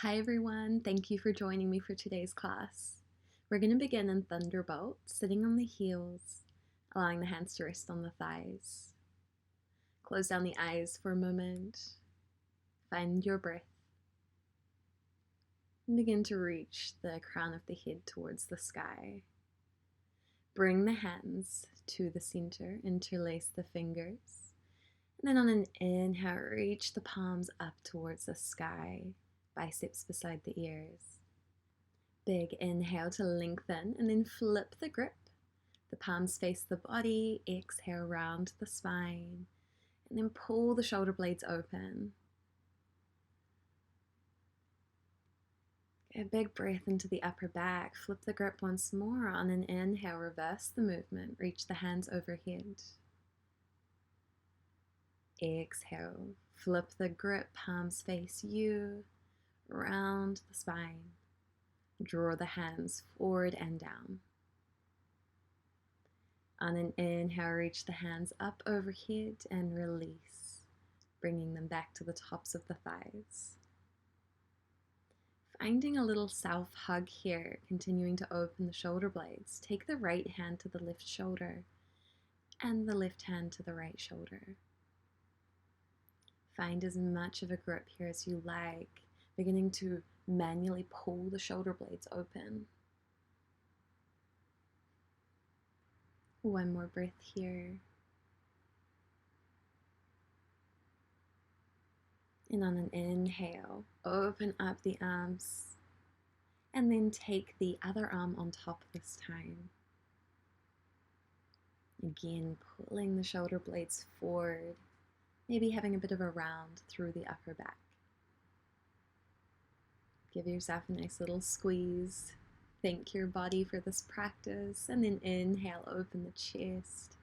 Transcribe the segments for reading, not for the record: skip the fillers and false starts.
Hi everyone, thank you for joining me for today's class. We're going to begin in Thunderbolt, sitting on the heels, allowing the hands to rest on the thighs. Close down the eyes for a moment, find your breath, and begin to reach the crown of the head towards the sky. Bring the hands to the center, interlace the fingers, and then on an inhale, reach the palms up towards the sky, biceps beside the ears. Big inhale to lengthen and then flip the grip. The palms face the body, exhale round the spine, and then pull the shoulder blades open. A big breath into the upper back, flip the grip once more. On an inhale, reverse the movement, reach the hands overhead. Exhale, flip the grip, palms face you, round the spine. Draw the hands forward and down. On an inhale, reach the hands up overhead and release, bringing them back to the tops of the thighs. Finding a little self-hug here, continuing to open the shoulder blades. Take the right hand to the left shoulder and the left hand to the right shoulder. Find as much of a grip here as you like, beginning to manually pull the shoulder blades open. One more breath here. And on an inhale, open up the arms and then take the other arm on top this time. Again, pulling the shoulder blades forward, maybe having a bit of a round through the upper back. Give yourself a nice little squeeze. Thank your body for this practice, and then inhale, open the chest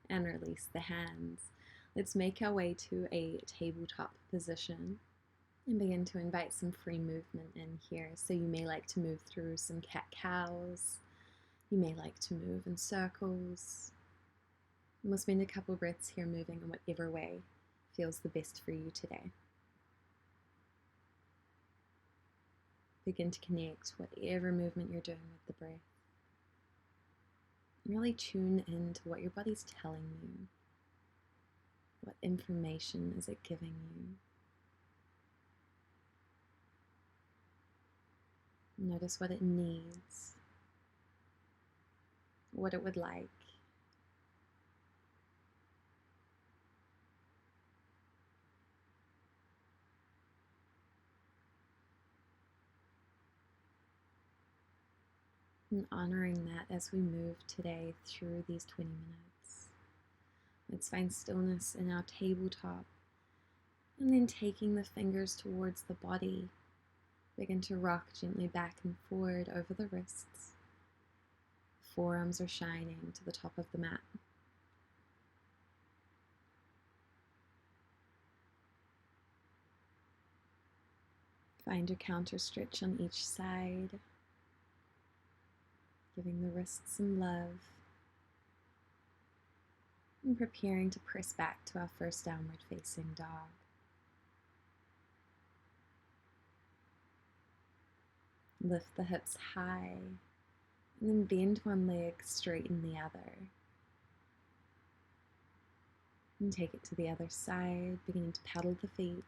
and release the hands. Let's make our way to a tabletop position and begin to invite some free movement in here. So you may like to move through some cat-cows. You may like to move in circles. And we'll spend a couple breaths here moving in whatever way feels the best for you today. Begin to connect whatever movement you're doing with the breath. Really tune into what your body's telling you. What information is it giving you? Notice what it needs, what it would like. And honoring that as we move today through these 20 minutes. Let's find stillness in our tabletop, and then taking the fingers towards the body, begin to rock gently back and forward over the wrists. Forearms are shining to the top of the mat. Find your counter stretch on each side, giving the wrists some love, and preparing to press back to our first downward facing dog. Lift the hips high, and then bend one leg, straighten the other. And take it to the other side, beginning to paddle the feet.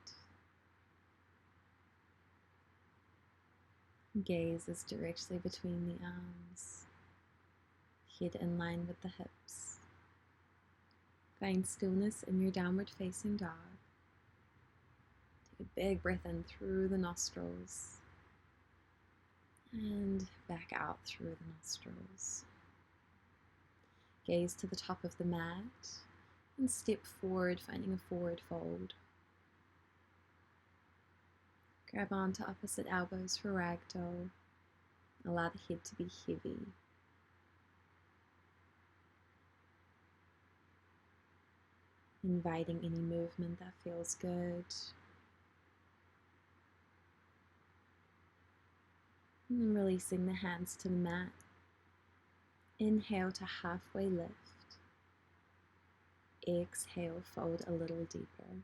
Gaze is directly between the arms, head in line with the hips. Find stillness in your downward facing dog. Take a big breath in through the nostrils and back out through the nostrils. Gaze to the top of the mat and step forward, finding a forward fold. Grab onto opposite elbows for ragdoll. Allow the head to be heavy. Inviting any movement that feels good. And then releasing the hands to the mat. Inhale to halfway lift. Exhale, fold a little deeper.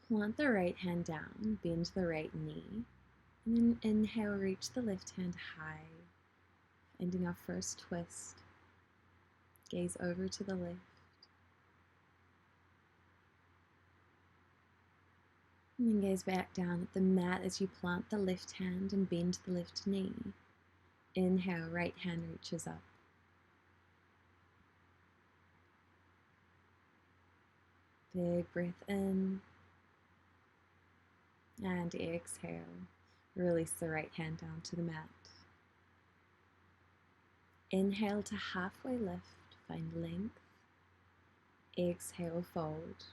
Plant the right hand down, bend the right knee, and then inhale, reach the left hand high, finding our first twist. Gaze over to the left. And then gaze back down at the mat as you plant the left hand and bend the left knee. Inhale, right hand reaches up. Big breath in. And exhale. Release the right hand down to the mat. Inhale to halfway lift, find length. Exhale, fold.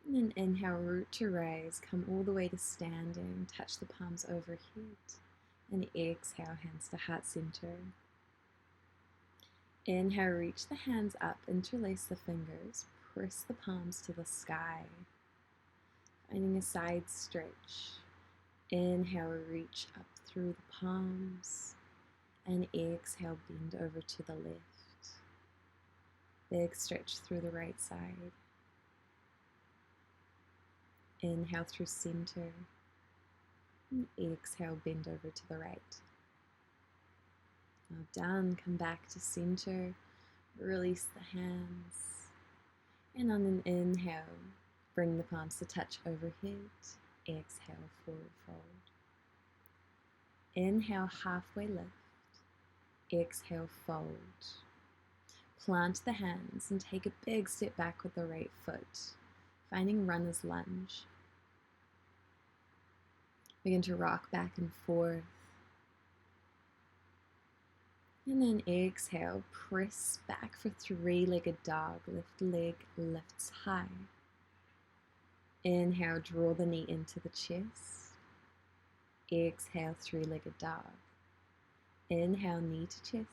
And then inhale, root to rise, come all the way to standing, touch the palms overhead. And exhale, hands to heart center. Inhale, reach the hands up, interlace the fingers, press the palms to the sky. Finding a side stretch. Inhale, reach up through the palms. And exhale, bend over to the left. Big stretch through the right side. Inhale through center. And exhale, bend over to the right. Now done, come back to center. Release the hands. And on an inhale, bring the palms to touch overhead. Exhale, forward fold. Inhale, halfway lift. Exhale, fold. Plant the hands and take a big step back with the right foot, finding runner's lunge. Begin to rock back and forth. And then exhale, press back for three-legged dog. Left leg lifts high. Inhale, draw the knee into the chest. Exhale, three-legged dog. Inhale, knee to chest.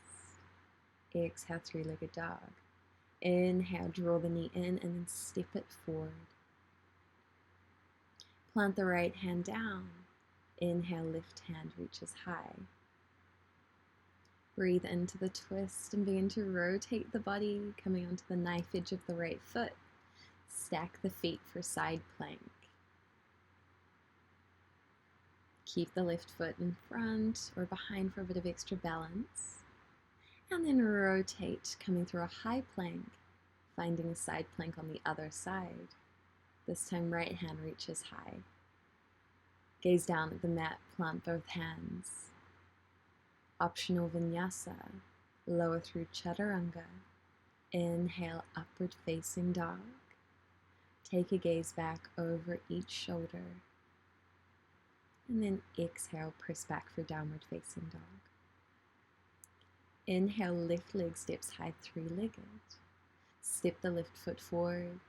Exhale, three-legged dog. Inhale, draw the knee in and then step it forward. Plant the right hand down. Inhale, left hand reaches high. Breathe into the twist and begin to rotate the body, coming onto the knife edge of the right foot. Stack the feet for side plank. Keep the left foot in front or behind for a bit of extra balance. And then rotate, coming through a high plank, finding a side plank on the other side. This time right hand reaches high. Gaze down at the mat, plant both hands. Optional Vinyasa, lower through Chaturanga. Inhale, upward facing dog. Take a gaze back over each shoulder. And then exhale, press back for downward facing dog. Inhale, left leg steps high, three-legged. Step the left foot forward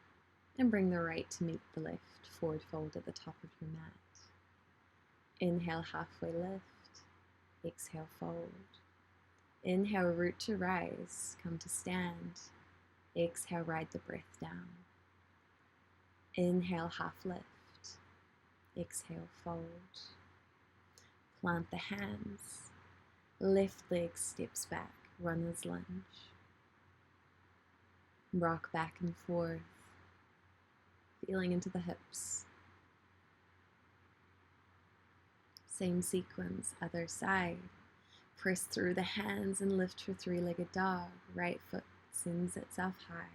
and bring the right to meet the left. Forward fold at the top of your mat. Inhale, halfway lift. Exhale, fold. Inhale, root to rise. Come to stand. Exhale, ride the breath down. Inhale, half lift. Exhale, fold. Plant the hands. Left leg steps back, runner's lunge. Rock back and forth, feeling into the hips. Same sequence, other side. Press through the hands and lift for three-legged dog. Right foot sends itself high.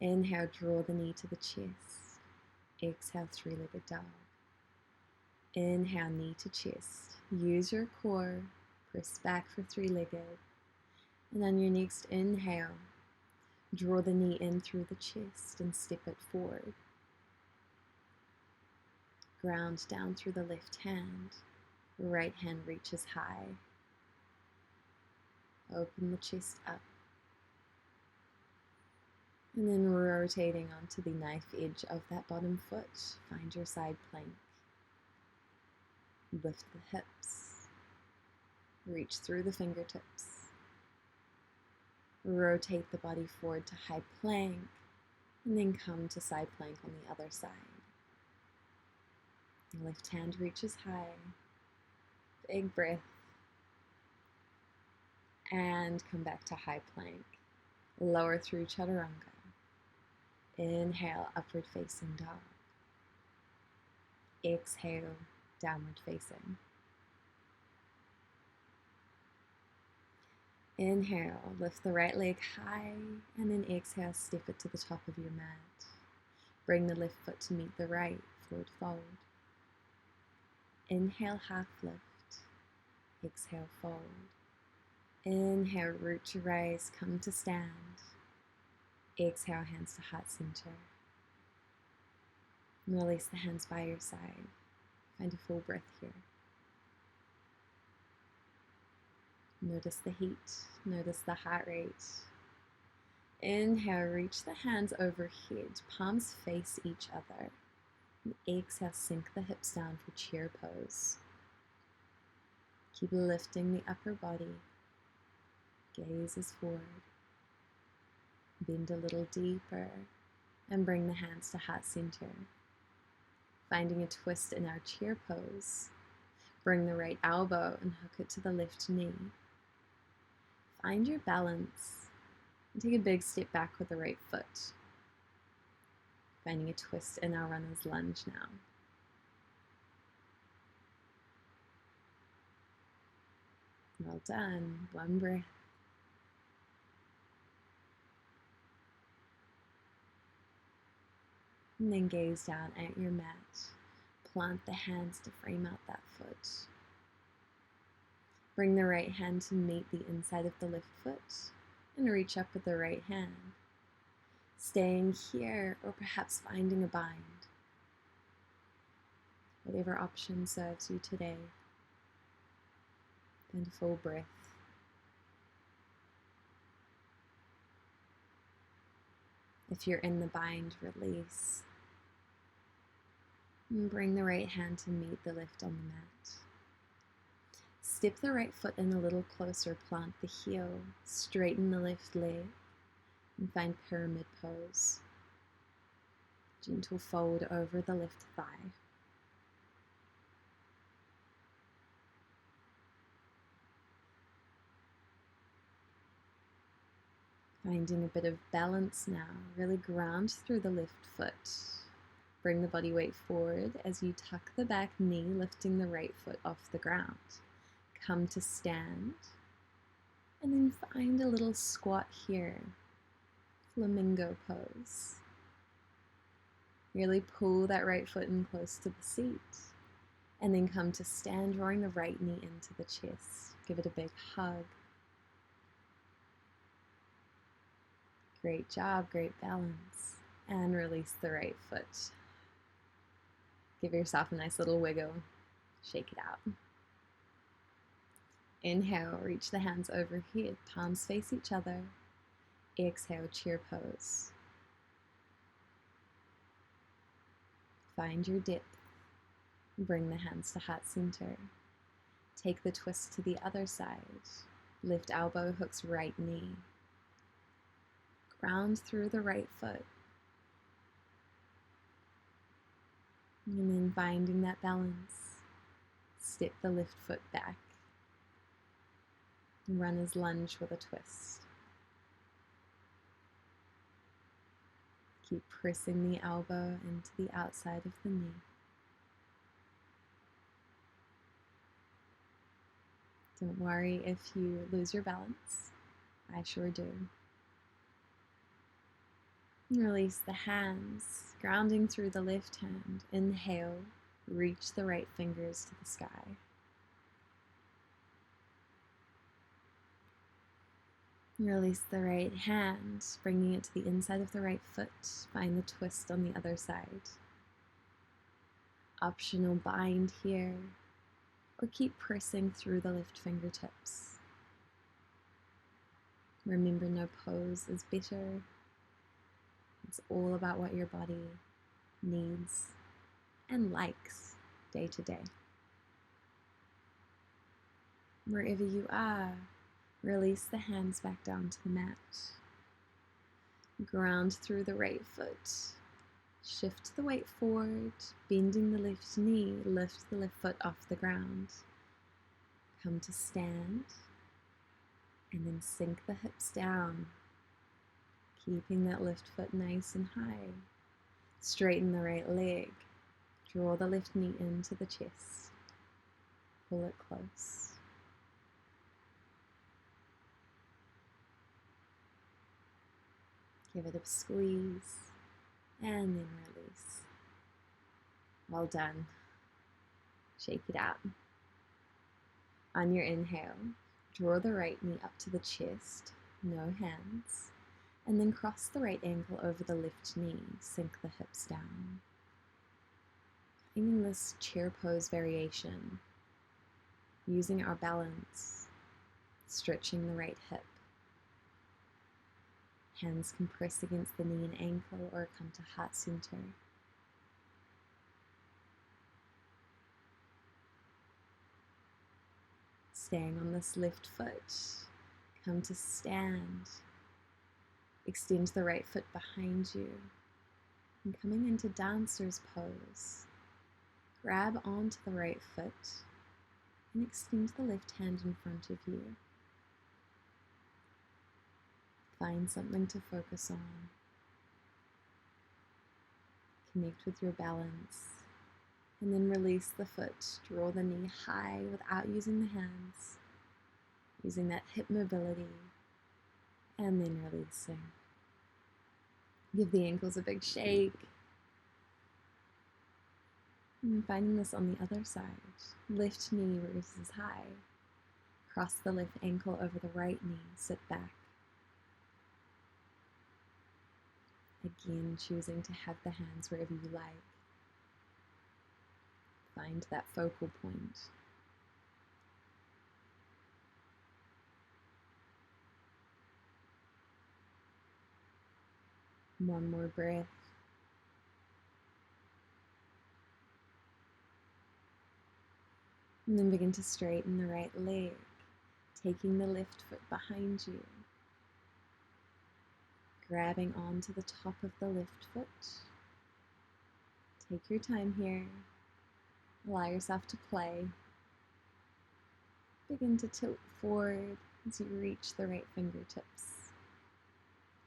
Inhale, draw the knee to the chest. Exhale, three-legged dog. Inhale, knee to chest. Use your core. Press back for three-legged. And on your next inhale, draw the knee in through the chest and step it forward. Ground down through the left hand. Right hand reaches high. Open the chest up. And then rotating onto the knife edge of that bottom foot, find your side plank. Lift the hips. Reach through the fingertips. Rotate the body forward to high plank, and then come to side plank on the other side. Left hand reaches high. Big breath. And come back to high plank. Lower through Chaturanga. Inhale, upward facing dog. Exhale, downward facing. Inhale, lift the right leg high, and then exhale, step it to the top of your mat. Bring the left foot to meet the right, forward fold. Inhale, half lift. Exhale, fold. Inhale, root to raise, come to stand. Exhale, hands to heart center. Release the hands by your side. Find a full breath here. Notice the heat, notice the heart rate. Inhale, reach the hands overhead, palms face each other. And exhale, sink the hips down for chair pose. Keep lifting the upper body. Gaze is forward. Bend a little deeper and bring the hands to heart center. Finding a twist in our chair pose. Bring the right elbow and hook it to the left knee. Find your balance and take a big step back with the right foot. Finding a twist in our runner's lunge now. Well done. One breath. And then gaze down at your mat. Plant the hands to frame out that foot. Bring the right hand to meet the inside of the left foot and reach up with the right hand. Staying here or perhaps finding a bind. Whatever option serves you today. Find a full breath. If you're in the bind, release. And bring the right hand to meet the left on the mat. Step the right foot in a little closer, plant the heel, straighten the left leg, and find pyramid pose. Gentle fold over the left thigh. Finding a bit of balance now, really ground through the left foot. Bring the body weight forward as you tuck the back knee, lifting the right foot off the ground. Come to stand, and then find a little squat here, flamingo pose. Really pull that right foot in close to the seat, and then come to stand, drawing the right knee into the chest. Give it a big hug. Great job, great balance, and release the right foot. Give yourself a nice little wiggle, shake it out. Inhale, reach the hands overhead, palms face each other. Exhale, chair pose. Find your depth. Bring the hands to heart center. Take the twist to the other side. Left elbow hooks right knee. Ground through the right foot. And then finding that balance, step the left foot back. Runner's lunge with a twist. Keep pressing the elbow into the outside of the knee. Don't worry if you lose your balance. I sure do. Release the hands, grounding through the left hand. Inhale, reach the right fingers to the sky. Release the right hand, bringing it to the inside of the right foot. Find the twist on the other side. Optional bind here, or keep pressing through the left fingertips. Remember, no pose is better. It's all about what your body needs and likes day to day. Wherever you are, release the hands back down to the mat. Ground through the right foot. Shift the weight forward, bending the left knee, lift the left foot off the ground. Come to stand, and then sink the hips down. Keeping that left foot nice and high. Straighten the right leg. Draw the left knee into the chest. Pull it close. Give it a squeeze and then release. Well done. Shake it out. On your inhale, draw the right knee up to the chest, no hands, and then cross the right ankle over the left knee, sink the hips down. In this chair pose variation, using our balance, stretching the right hip. Hands compress against the knee and ankle or come to heart center. Staying on this left foot, come to stand. Extend the right foot behind you. And coming into dancer's pose, grab onto the right foot and extend the left hand in front of you. Find something to focus on. Connect with your balance. And then release the foot. Draw the knee high without using the hands. Using that hip mobility. And then releasing. Give the ankles a big shake. And finding this on the other side. Left knee raises high. Cross the left ankle over the right knee. Sit back. Again, choosing to have the hands wherever you like. Find that focal point. One more breath. And then begin to straighten the right leg, taking the left foot behind you. Grabbing onto the top of the left foot. Take your time here. Allow yourself to play. Begin to tilt forward as you reach the right fingertips.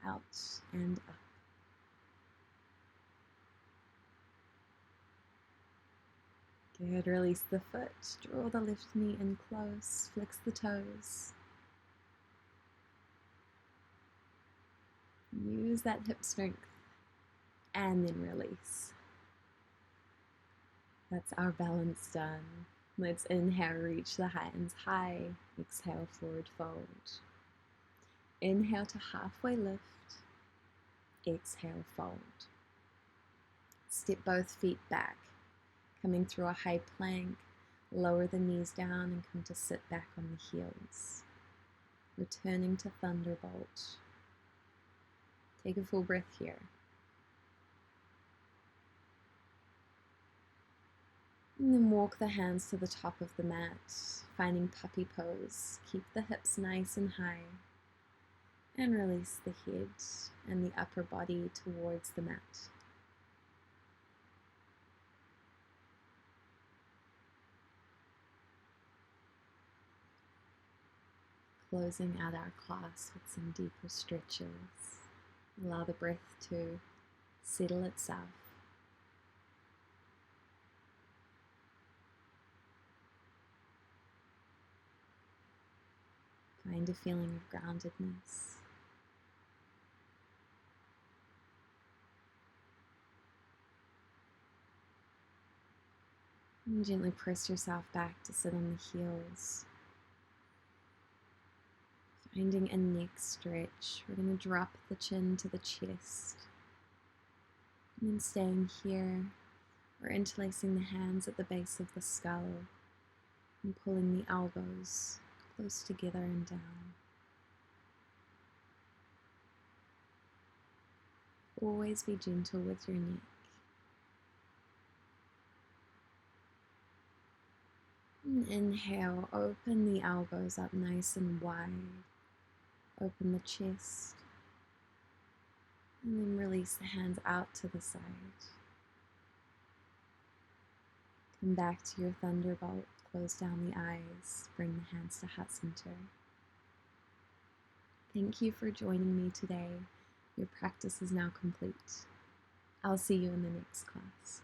Out and up. Good. Release the foot. Draw the left knee in close. Flex the toes. Use that hip strength and then release. That's our balance done. Let's inhale, reach the hands high. Exhale, forward fold. Inhale to halfway lift. Exhale, fold. Step both feet back, coming through a high plank. Lower the knees down and come to sit back on the heels. Returning to Thunderbolt. Take a full breath here. And then walk the hands to the top of the mat, finding puppy pose. Keep the hips nice and high. And release the head and the upper body towards the mat. Closing out our class with some deeper stretches. Allow the breath to settle itself. Find a feeling of groundedness. And gently press yourself back to sit on the heels. Finding a neck stretch. We're going to drop the chin to the chest. And then staying here, we're interlacing the hands at the base of the skull and pulling the elbows close together and down. Always be gentle with your neck. And inhale, open the elbows up nice and wide. Open the chest. And then release the hands out to the side. Come back to your Thunderbolt. Close down the eyes. Bring the hands to heart center. Thank you for joining me today. Your practice is now complete. I'll see you in the next class.